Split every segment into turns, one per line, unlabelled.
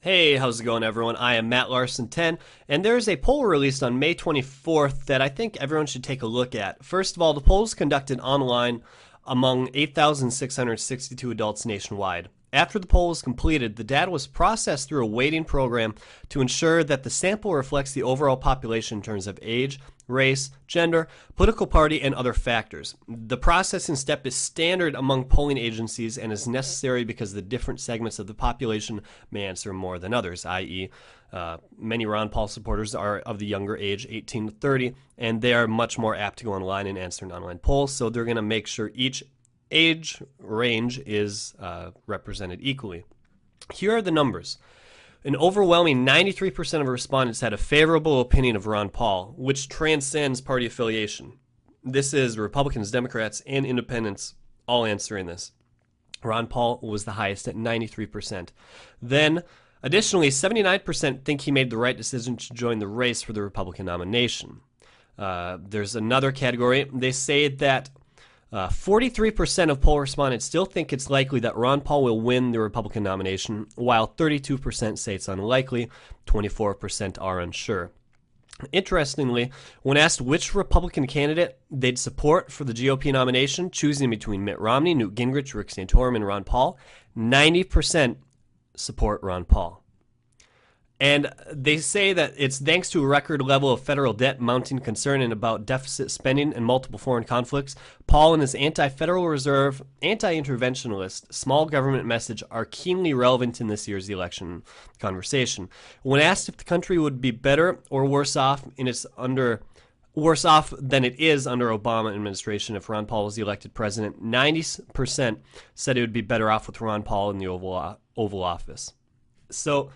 Hey, how's it going, everyone? I am Matt Larson 10, and there is a poll released on May 24th that I think everyone should take a look at. First of all, the poll is conducted online among 8,662 adults nationwide. After the poll was completed, the data was processed through a weighting program to ensure that the sample reflects the overall population in terms of age, race, gender, political party, and other factors. The processing step is standard among polling agencies and is necessary because the different segments of the population may answer more than others, i.e., many Ron Paul supporters are of the younger age, 18 to 30, and they are much more apt to go online and answer an online poll, so they're going to make sure each age range is represented equally. Here are the numbers. An overwhelming 93% of respondents had a favorable opinion of Ron Paul, which transcends party affiliation. This is Republicans, Democrats, and Independents all answering this. Ron Paul was the highest at 93%. Then, additionally, 79% think he made the right decision to join the race for the Republican nomination. There's another category. They say that 43% of poll respondents still think it's likely that Ron Paul will win the Republican nomination, while 32% say it's unlikely, 24% are unsure. Interestingly, when asked which Republican candidate they'd support for the GOP nomination, choosing between Mitt Romney, Newt Gingrich, Rick Santorum, and Ron Paul, 90% support Ron Paul. And they say that it's thanks to a record level of federal debt, mounting concern and about deficit spending and multiple foreign conflicts. Paul and his anti-Federal Reserve, anti-interventionist, small government message are keenly relevant in this year's election conversation. When asked if the country would be better or worse off than it is under Obama administration if Ron Paul was the elected president, 90% said it would be better off with Ron Paul in the Oval Office. So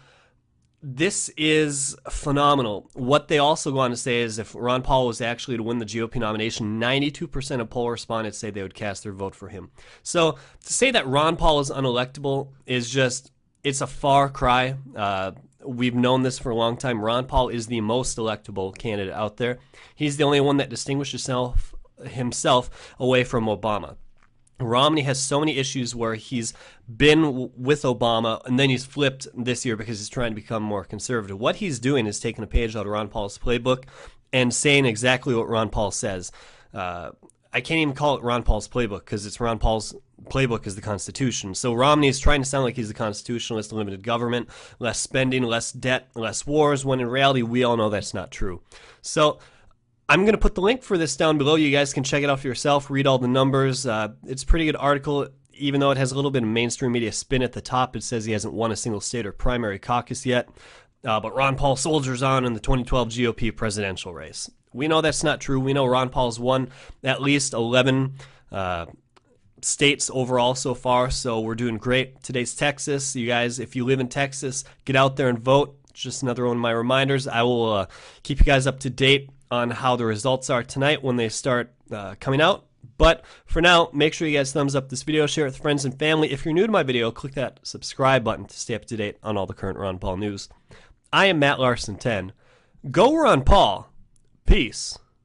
this is phenomenal. What they also go on to say is if Ron Paul was actually to win the GOP nomination, 92% of poll respondents say they would cast their vote for him. So to say that Ron Paul is unelectable is just, it's a far cry. We've known this for a long time. Ron Paul is the most electable candidate out there. He's the only one that distinguishes himself away from Obama. Romney has so many issues where he's been with Obama and then he's flipped this year because he's trying to become more conservative. What he's doing is taking a page out of Ron Paul's playbook and saying exactly what Ron Paul says. I can't even call it Ron Paul's playbook because it's Ron Paul's playbook is the Constitution. So Romney is trying to sound like he's a constitutionalist, limited government, less spending, less debt, less wars, when in reality we all know that's not true. So I'm going to put the link for this down below. You guys can check it out for yourself, read all the numbers. It's a pretty good article, even though it has a little bit of mainstream media spin at the top. It says he hasn't won a single state or primary caucus yet, but Ron Paul soldiers on in the 2012 GOP presidential race. We know that's not true. We know Ron Paul's won at least 11 states overall so far, so we're doing great. Today's Texas. You guys, if you live in Texas, get out there and vote. Just another one of my reminders. I will keep you guys up to date on how the results are tonight when they start coming out. But for now, make sure you guys thumbs up this video, share it with friends and family. If you're new to my video, click that subscribe button to stay up to date on all the current Ron Paul news. I am Matt Larson 10. Go Ron Paul. Peace.